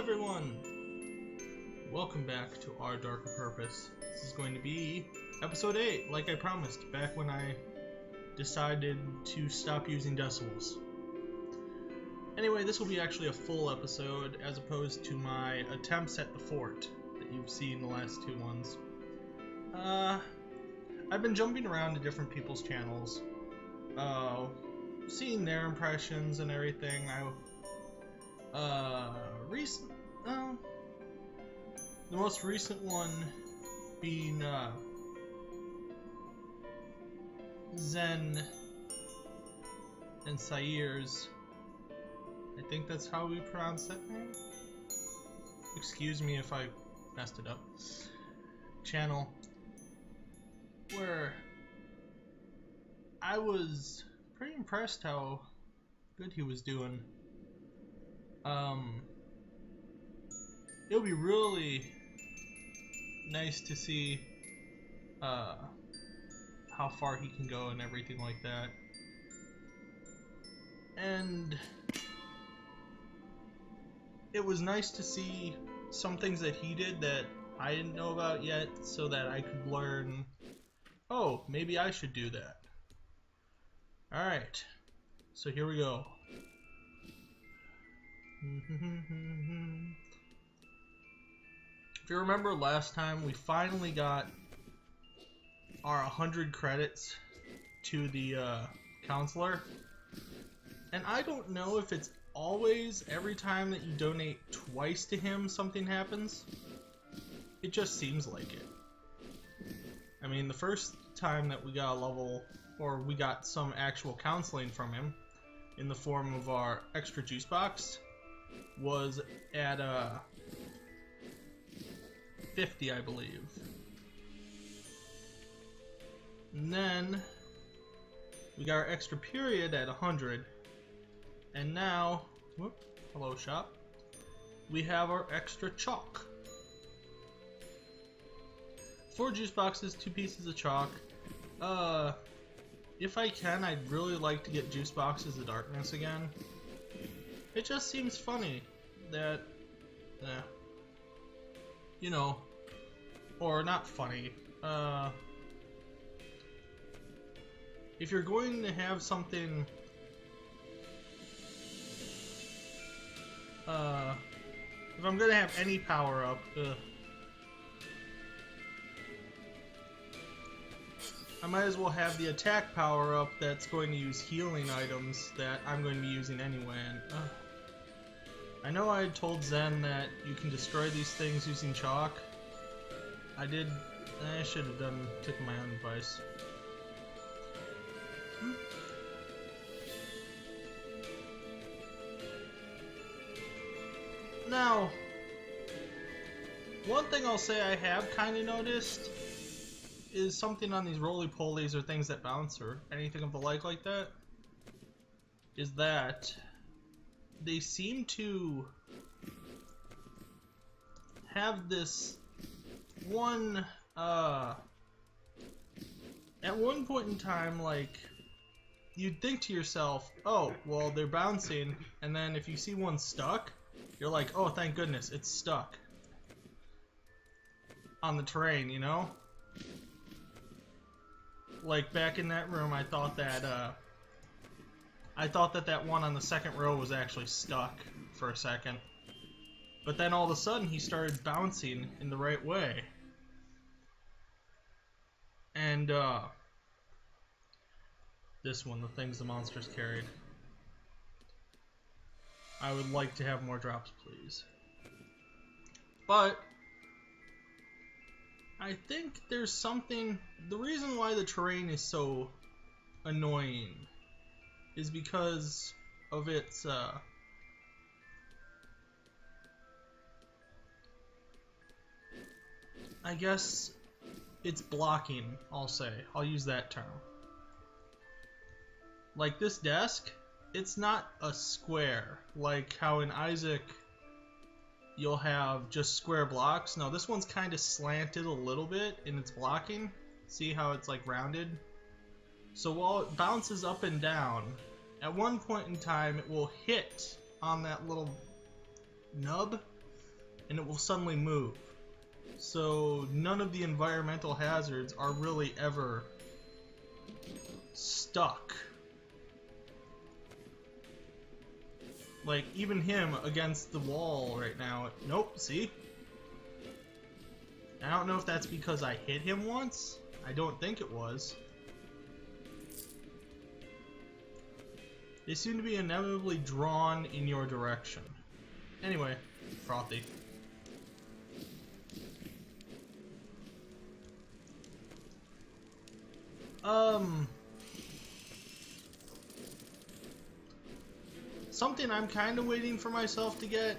everyone! Welcome back to Our Darker Purpose. This is going to be episode 8, like I promised, back when I decided to stop using decibels. Anyway, this will be actually a full episode, as opposed to my attempts at the fort that you've seen the last two ones. I've been jumping around to different people's channels, seeing their impressions and everything. The most recent one being Zen and Sair's, I think that's how we pronounce that name. Excuse me if I messed it up. Channel where I was pretty impressed how good he was doing. It'll be really nice to see how far he can go and everything like that. And it was nice to see some things that he did that I didn't know about yet, so that I could learn, oh, maybe I should do that. Alright, so here we go. If you remember last time, we finally got our 100 credits to the counselor. And I don't know if it's always, every time that you donate twice to him, something happens. It just seems like it. I mean, the first time that we got a level, or we got some actual counseling from him, in the form of our extra juice box, was at 50, I believe. And then we got our extra period at 100. And now, whoop, hello shop, we have our extra chalk. 4 juice boxes, 2 pieces of chalk. If I can, I'd really like to get juice boxes of darkness again. It just seems funny that, you know, or not funny, if you're going to have something, if I'm going to have any power up, I might as well have the attack power up that's going to use healing items that I'm going to be using anyway. And, I know I told Zen that you can destroy these things using chalk. I should have taken my own advice. Now, one thing I'll say I have kind of noticed is something on these roly-polies or things that bounce or anything of the like that, is that they seem to have this one, at one point in time, like, you'd think to yourself, oh, well, they're bouncing, and then if you see one stuck, you're like, oh, thank goodness, it's stuck on the terrain, you know? Like, back in that room, I thought that that one on the second row was actually stuck for a second. But then all of a sudden, he started bouncing in the right way. And, this one, the things the monsters carried. I would like to have more drops, please. But I think there's something, the reason why the terrain is so annoying is because of its, I guess it's blocking, I'll say. I'll use that term. Like this desk, it's not a square, like how in Isaac you'll have just square blocks. No, this one's kind of slanted a little bit in its blocking. See how it's like rounded? So while it bounces up and down, at one point in time it will hit on that little nub and it will suddenly move. So none of the environmental hazards are really ever stuck. Like, even him against the wall right now. Nope, see? I don't know if that's because I hit him once. I don't think it was. They seem to be inevitably drawn in your direction. Anyway, frothy. Something I'm kind of waiting for myself to get,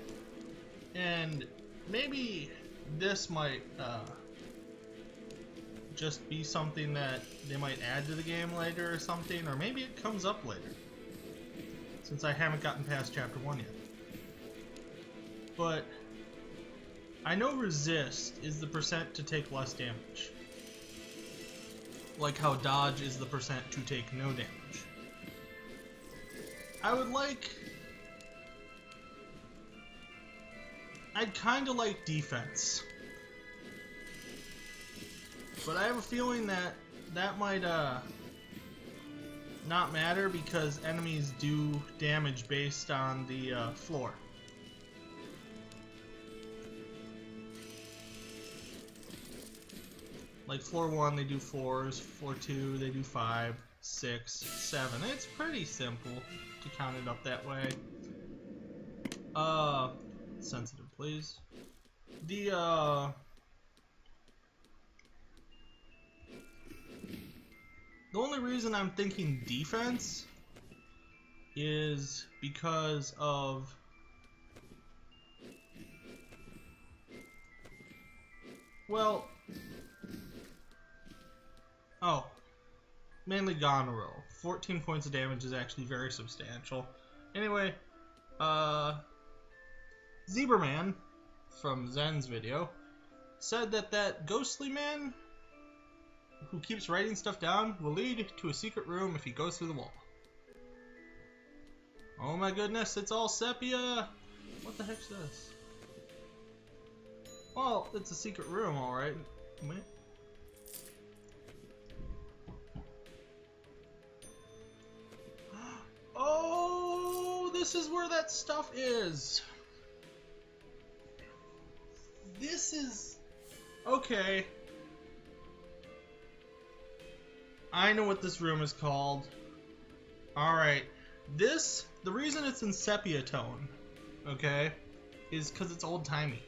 and maybe this might just be something that they might add to the game later or something, or maybe it comes up later, since I haven't gotten past chapter 1 yet. But I know resist is the percent to take less damage, like how dodge is the percent to take no damage. I'd kinda like defense. But I have a feeling that that might not matter because enemies do damage based on the floor. Like floor 1 they do 4s, floor 2 they do 5, 6, 7. It's pretty simple to count it up that way. Sensitive please. The only reason I'm thinking defense is because of mainly Goneril. 14 points of damage is actually very substantial. Anyway, Zebraman from Zen's video said that ghostly man who keeps writing stuff down will lead to a secret room if he goes through the wall. Oh my goodness, it's all sepia! What the heck's this? Well, it's a secret room, alright. Oh, this is where that stuff is! This is... okay. I know what this room is called. Alright. This, the reason it's in sepia tone, okay, is because it's old-timey.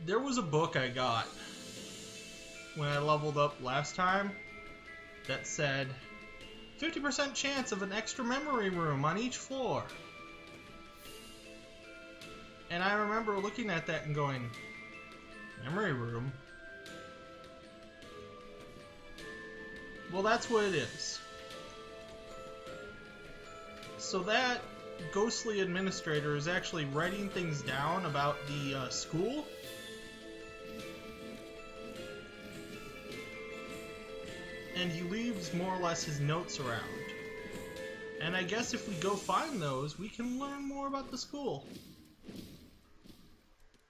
There was a book I got when I leveled up last time that said 50% chance of an extra memory room on each floor. And I remember looking at that and going, memory room? Well, that's what it is. So that ghostly administrator is actually writing things down about the school. And he leaves more or less his notes around. And I guess if we go find those, we can learn more about the school.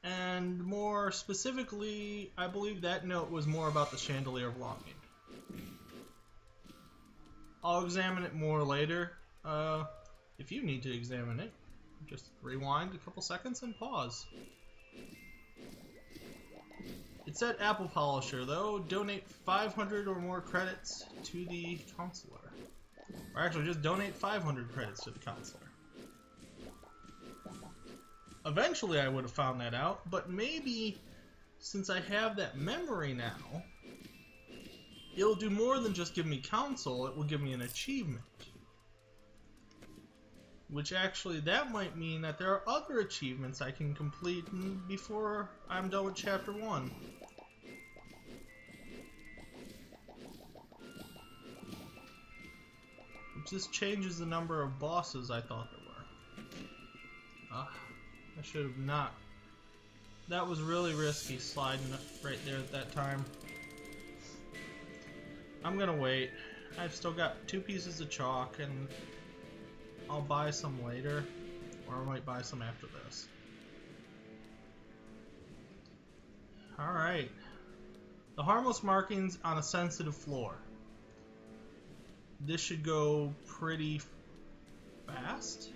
And more specifically, I believe that note was more about the Chandelier of Longing. I'll examine it more later. If you need to examine it, just rewind a couple seconds and pause. It said Apple Polisher, though. Donate 500 or more credits to the counselor. Or actually, just donate 500 credits to the counselor. Eventually, I would have found that out, but maybe since I have that memory now, it'll do more than just give me counsel, it will give me an achievement. Which actually, that might mean that there are other achievements I can complete before I'm done with Chapter 1. Which just changes the number of bosses I thought there were. I should have not. That was really risky sliding right there at that time. I'm gonna wait. I've still got 2 pieces of chalk and I'll buy some later. Or I might buy some after this. Alright. The harmless markings on a sensitive floor. This should go pretty fast.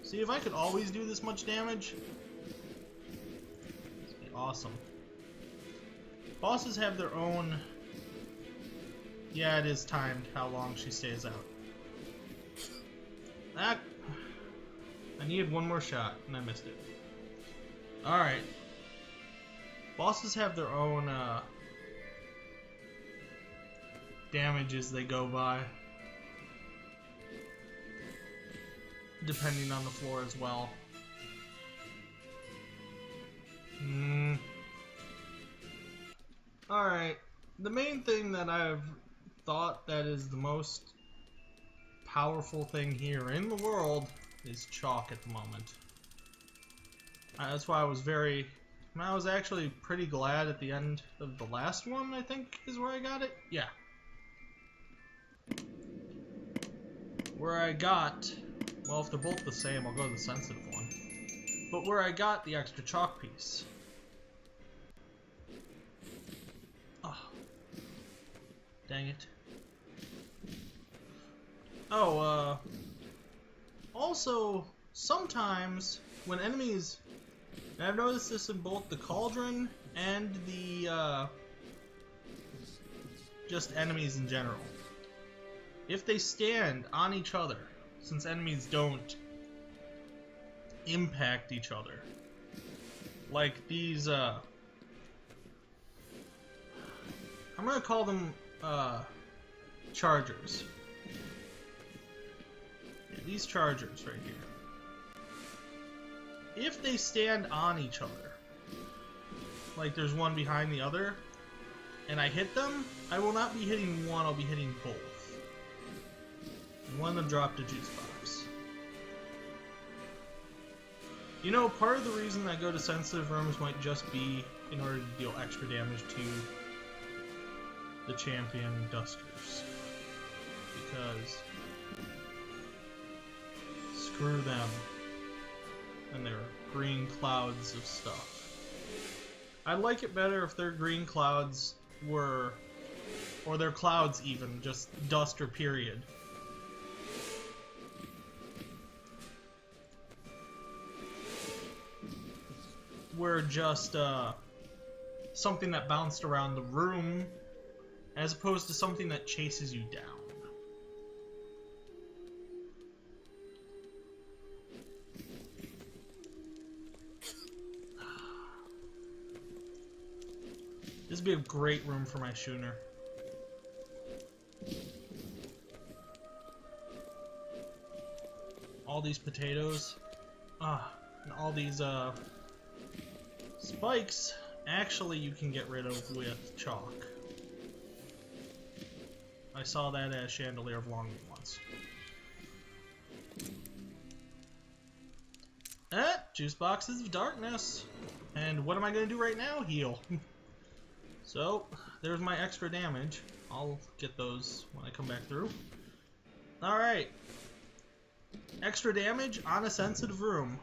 See, if I could always do this much damage, it'd be awesome. Bosses have their own... Yeah, it is timed how long she stays out. That... I needed one more shot, and I missed it. Alright. Bosses have their own, damages they go by. Depending on the floor as well. Alright. The main thing that I've thought that is the most powerful thing here in the world is chalk at the moment. That's why I was actually pretty glad at the end of the last one, I think is where I got it. Yeah. Where I got, well, if they're both the same, I'll go to the sensitive one. But where I got the extra chalk piece. Oh. Dang it. Oh, also, sometimes when enemies, and I've noticed this in both the cauldron and the, just enemies in general. If they stand on each other, since enemies don't impact each other, like these, I'm gonna call them, chargers. Yeah, these chargers right here. If they stand on each other, like there's one behind the other, and I hit them, I will not be hitting one, I'll be hitting both. One of them dropped a juice box. You know, part of the reason I go to sensitive rooms might just be in order to deal extra damage to the champion dusters. Because screw them and their green clouds of stuff. I'd like it better if their green clouds were, or their clouds even, just duster period. Were just something that bounced around the room as opposed to something that chases you down. This would be a great room for my schooner. All these potatoes. And all these spikes, actually you can get rid of with chalk. I saw that as Chandelier of Longing once. Juice boxes of darkness. And what am I going to do right now? Heal. So, there's my extra damage. I'll get those when I come back through. Alright. Extra damage on a sensitive room.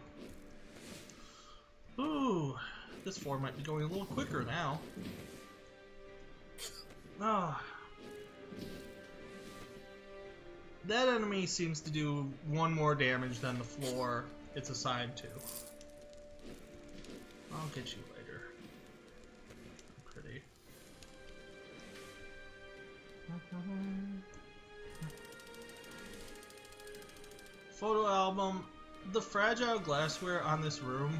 Ooh. This floor might be going a little quicker now. Ah. That enemy seems to do one more damage than the floor it's assigned to. I'll get you later. Pretty. Photo album. The fragile glassware on this room,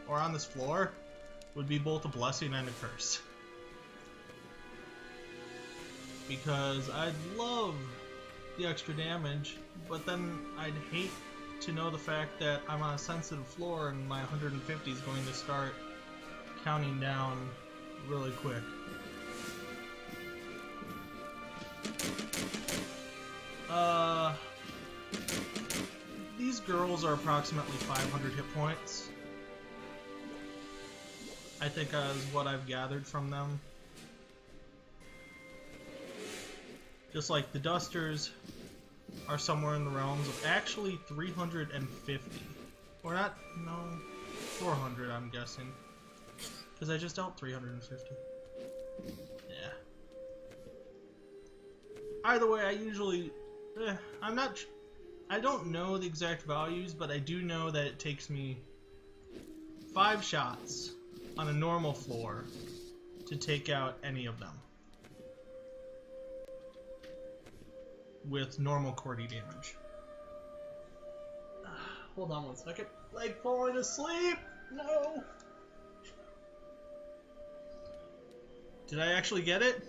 or on this floor, would be both a blessing and a curse. Because I'd love the extra damage, but then I'd hate to know the fact that I'm on a sensitive floor and my 150 is going to start counting down really quick. These girls are approximately 500 hit points. I think is what I've gathered from them. Just like the dusters are somewhere in the realms of actually 350. Or not, no, 400 I'm guessing. Because I just dealt 350. Yeah. Either way, I usually... I don't know the exact values, but I do know that it takes me 5 shots on a normal floor to take out any of them. With normal Cordy damage. Hold on one second. Leg falling asleep! No! Did I actually get it?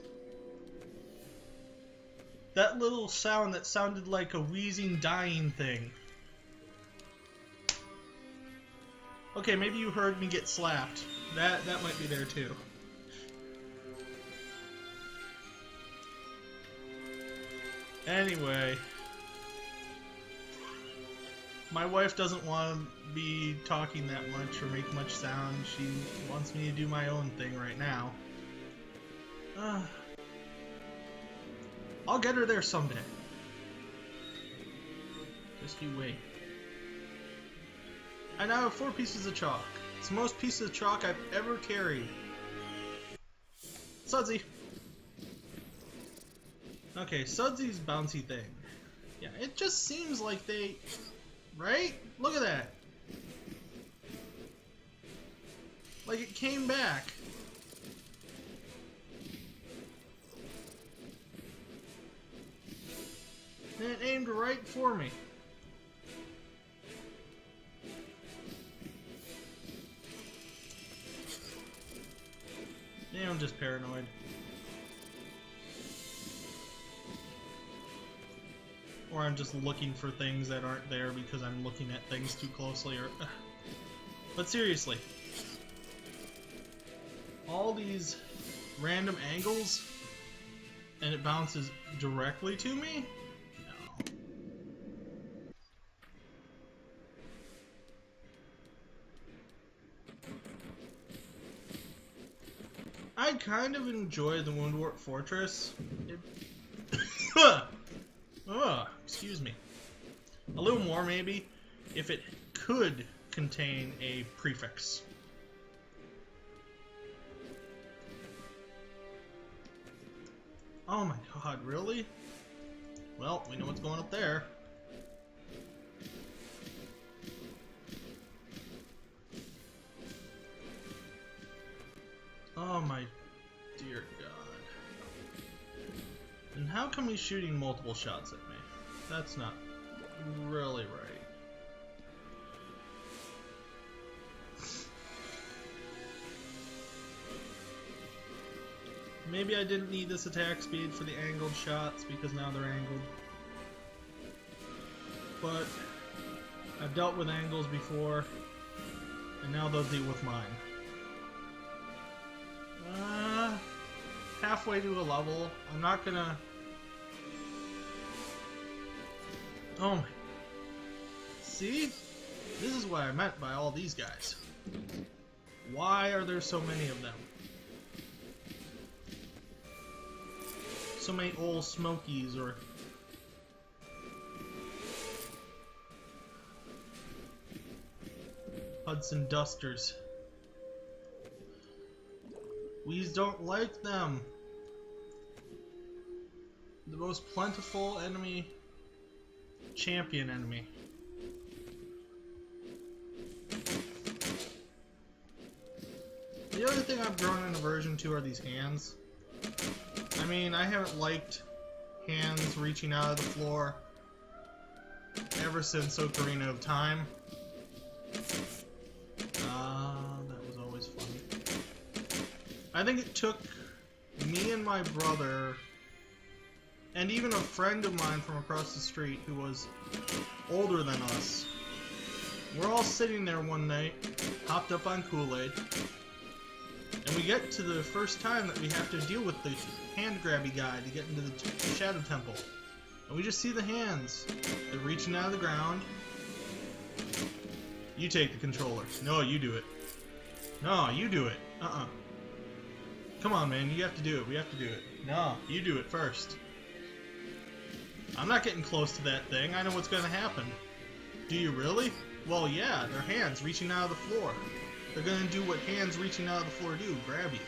That little sound that sounded like a wheezing, dying thing. Okay, maybe you heard me get slapped. That might be there too. Anyway, my wife doesn't want to be talking that much or make much sound. She wants me to do my own thing right now. I'll get her there someday. Just you wait. I now have 4 pieces of chalk. It's the most pieces of chalk I've ever carried. Sudsy. Okay, Sudsy's bouncy thing. Yeah, it just seems like they... Right? Look at that. Like it came back. And it aimed right for me. Yeah, I'm just paranoid. Or I'm just looking for things that aren't there because I'm looking at things too closely. Or, but seriously, all these random angles and it bounces directly to me? No. I kind of enjoy the Woundwort Fortress. Excuse me. A little more, maybe, if it could contain a prefix. Oh my god, really? Well, we know what's going up there. Oh my dear god. And how come he's shooting multiple shots at me? That's not really right. Maybe I didn't need this attack speed for the angled shots because now they're angled. But I've dealt with angles before, and now they'll deal with mine. Halfway to a level. I'm not gonna... Oh my... See? This is what I meant by all these guys. Why are there so many of them? So many old Smokies or... Hudson Dusters. We don't like them. The most plentiful enemy, champion enemy. The other thing I've grown an aversion to are these hands. I mean, I haven't liked hands reaching out of the floor ever since Ocarina of Time. That was always fun. I think it took me and my brother, and even a friend of mine from across the street who was older than us. We're all sitting there one night, hopped up on Kool-Aid, and we get to the first time that we have to deal with the hand-grabby guy to get into the Shadow Temple. And we just see the hands. They're reaching out of the ground. You take the controller. No, you do it. No, you do it. Come on, man, you have to do it. We have to do it. No, you do it first. I'm not getting close to that thing. I know what's gonna happen. Do you really? Well, yeah, they're hands reaching out of the floor. They're gonna do what hands reaching out of the floor do, grab you.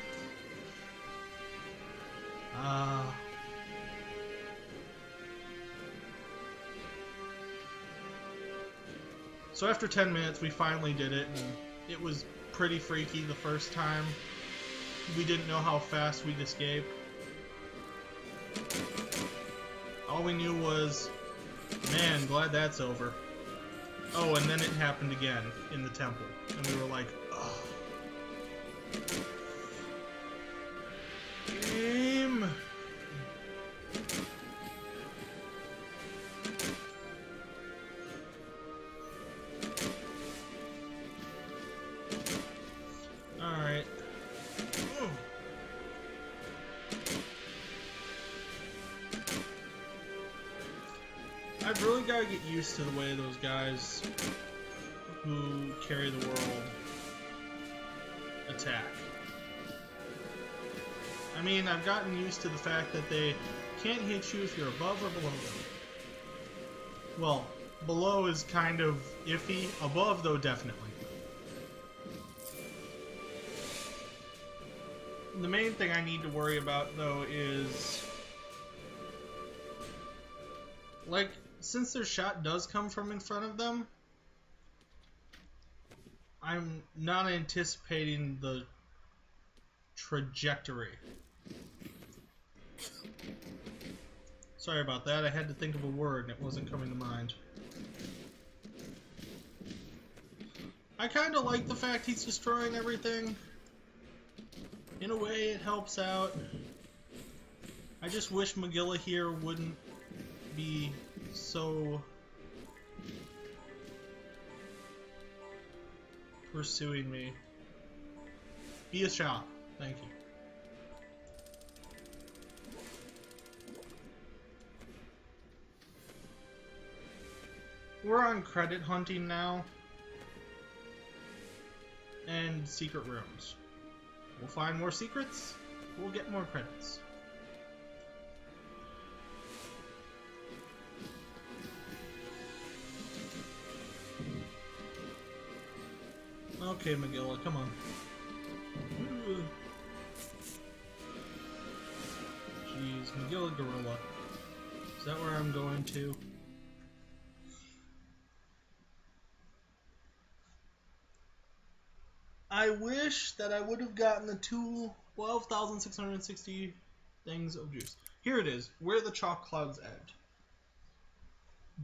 So after 10 minutes, we finally did it, and it was pretty freaky the first time. We didn't know how fast we'd escape. All we knew was, man, glad that's over. Oh, and then it happened again in the temple, and we were like, oh. Game. Alright. I've really got to get used to the way those guys who carry the world attack. I mean, I've gotten used to the fact that they can't hit you if you're above or below them. Well, below is kind of iffy. Above, though, definitely. The main thing I need to worry about, though, is... like, since their shot does come from in front of them, I'm not anticipating the trajectory. Sorry about that, I had to think of a word and it wasn't coming to mind. I kinda like the fact he's destroying everything. In a way, it helps out. I just wish Magilla here wouldn't be so pursuing me. Be a shop. Thank you. We're on credit hunting now. And secret rooms. We'll find more secrets. We'll get more credits. Okay, Magilla, come on. Jeez, Magilla Gorilla. Is that where I'm going to? I wish that I would have gotten the 12,660 things of juice. Here it is, where the chalk clouds end.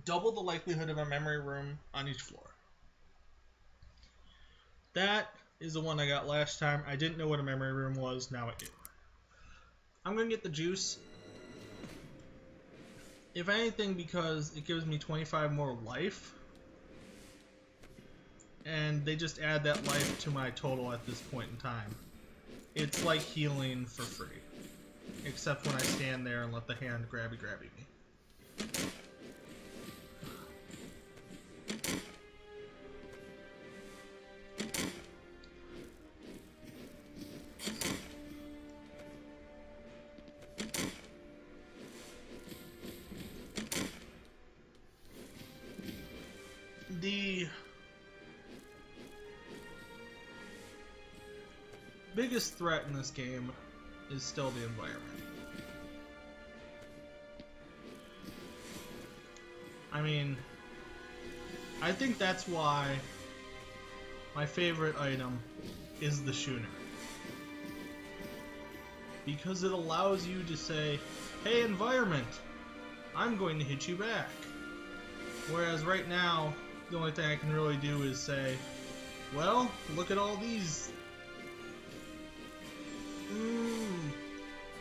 Double the likelihood of a memory room on each floor. That is the one I got last time. I didn't know what a memory room was, now I do. I'm going to get the juice. If anything, because it gives me 25 more life. And they just add that life to my total at this point in time. It's like healing for free. Except when I stand there and let the hand grabby me. The biggest threat in this game is still the environment. I mean, I think that's why my favorite item is the schooner. Because it allows you to say, hey environment, I'm going to hit you back. Whereas right now, the only thing I can really do is say, well, look at all these.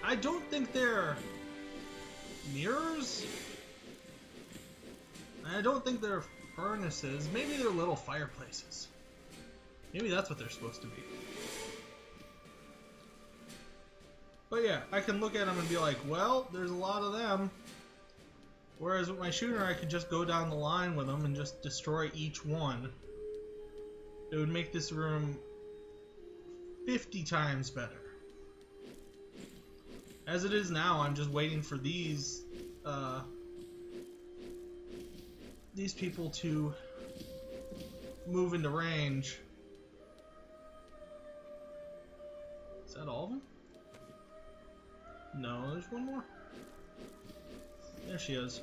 I don't think they're mirrors. I don't think they're furnaces. Maybe they're little fireplaces. Maybe that's what they're supposed to be. But yeah, I can look at them and be like, well, there's a lot of them. Whereas with my shooter, I could just go down the line with them and just destroy each one. It would make this room 50 times better. As it is now, I'm just waiting for these these people to move into range. Is that all of them? No, there's one more. There she is.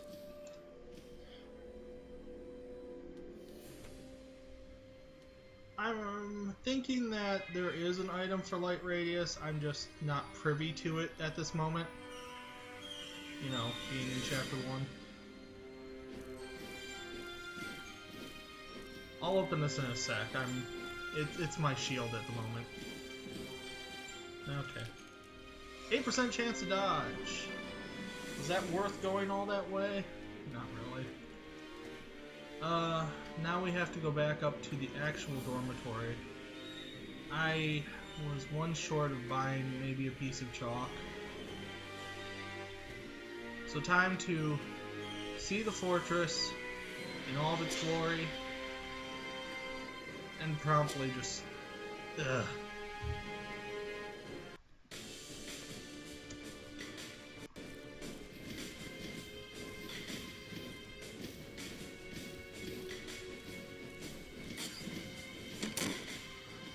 I'm thinking that there is an item for light radius. I'm just not privy to it at this moment. You know, being in chapter 1. I'll open this in a sec. It's my shield at the moment. Okay. 8% chance to dodge. Is that worth going all that way? Not really. Now we have to go back up to the actual dormitory. I was one short of buying maybe a piece of chalk. So time to see the fortress in all of its glory and promptly just... ugh.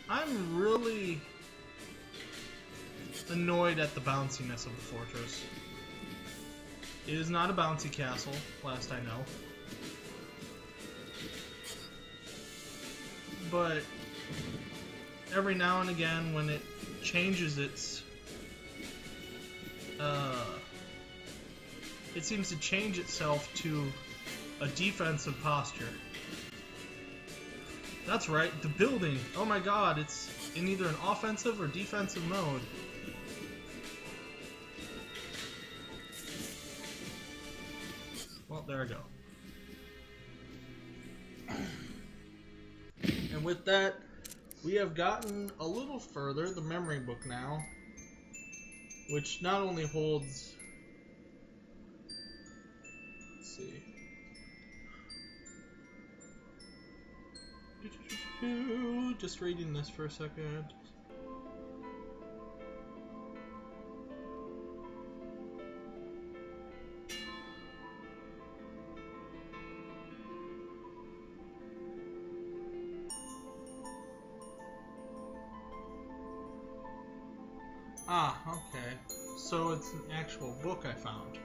I'm really annoyed at the bounciness of the fortress. It is not a bouncy castle, last I know. But every now and again when it changes its... it seems to change itself to a defensive posture. That's right, the building! Oh my god, it's in either an offensive or defensive mode. Well, there I go. And with that, we have gotten a little further, the memory book now, which not only holds... let's see... just reading this for a second. Ah, okay. So it's an actual book I found.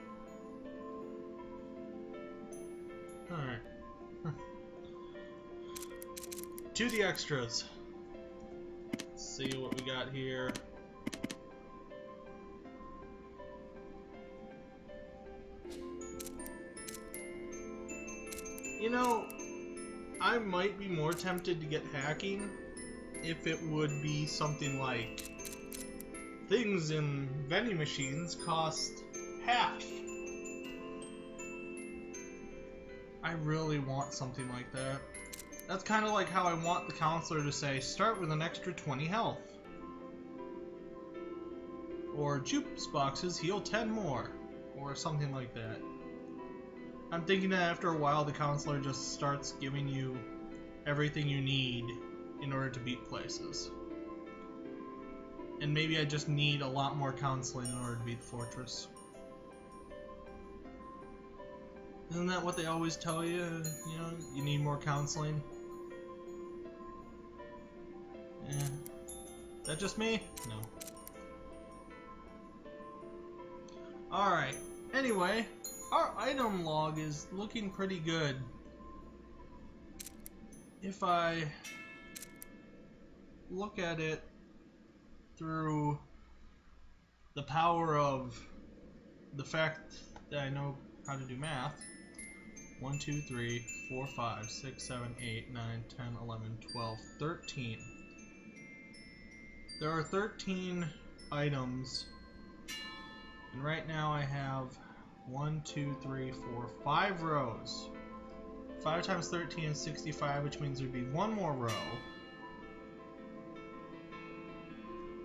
Alright. To the extras. Let's see what we got here. You know, I might be more tempted to get hacking if it would be something like things in vending machines cost half. I really want something like that. That's kind of like how I want the counselor to say, start with an extra 20 health. Or juice boxes heal 10 more. Or something like that. I'm thinking that after a while the counselor just starts giving you everything you need in order to beat places. And maybe I just need a lot more counseling in order to beat the fortress. Isn't that what they always tell you? You know, you need more counseling? Yeah. Is that just me? No. Alright. Anyway, our item log is looking pretty good. If I look at it through the power of the fact that I know how to do math. 1, 2, 3, 4, 5, 6, 7, 8, 9, 10, 11, 12, 13. There are 13 items, and right now I have 1, 2, 3, 4, 5 rows. 5 times 13 is 65, which means there'd be one more row.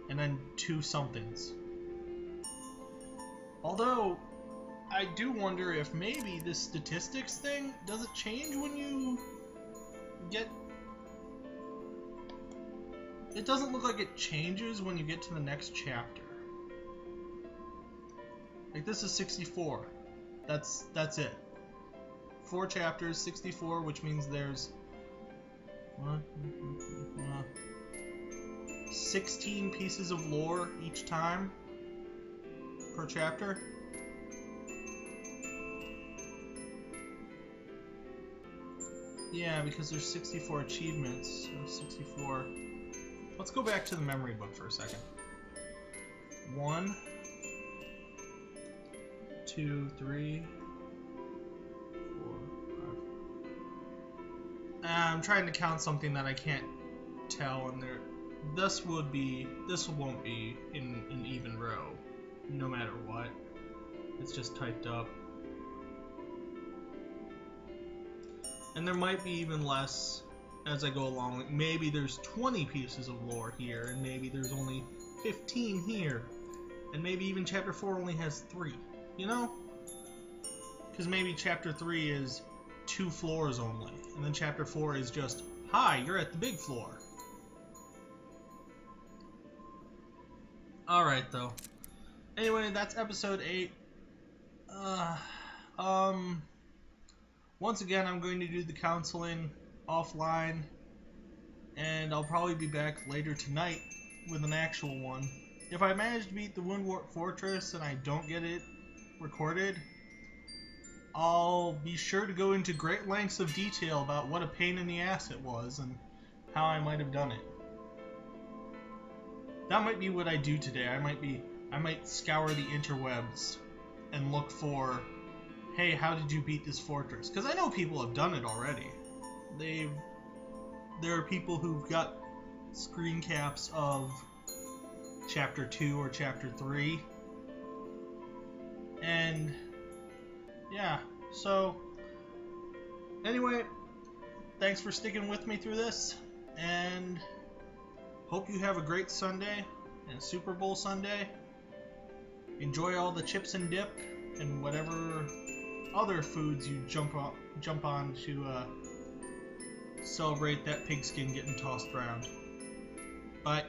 And then 2 somethings. Although, I do wonder if maybe this statistics thing, does it change when you get... It doesn't look like it changes when you get to the next chapter. Like this is 64. That's it. 4 chapters, 64, which means there's 16 pieces of lore each time per chapter. Yeah, because there's 64 achievements, so 64. Let's go back to the memory book for a second. 1, 2, 3, 4, 5. I'm trying to count something that I can't tell, and this won't be in an even row, no matter what. It's just typed up. And there might be even less as I go along. Like maybe there's 20 pieces of lore here, and maybe there's only 15 here, and maybe even chapter 4 only has 3. You know? Because maybe chapter 3 is 2 floors only, and then chapter 4 is just, hi, you're at the big floor. Alright, though. Anyway, that's episode 8. Once again, I'm going to do the counseling offline, and I'll probably be back later tonight with an actual one. If I manage to beat the Woundwort Fortress and I don't get it recorded, I'll be sure to go into great lengths of detail about what a pain in the ass it was and how I might have done it. That might be what I do today. I might scour the interwebs and look for, hey, how did you beat this fortress? Because I know people have done it already. There are people who've got screen caps of chapter 2 or chapter 3. And yeah, so anyway, thanks for sticking with me through this, and hope you have a great Sunday and Super Bowl Sunday. Enjoy all the chips and dip and whatever other foods you jump on to celebrate that pigskin getting tossed around. Bye.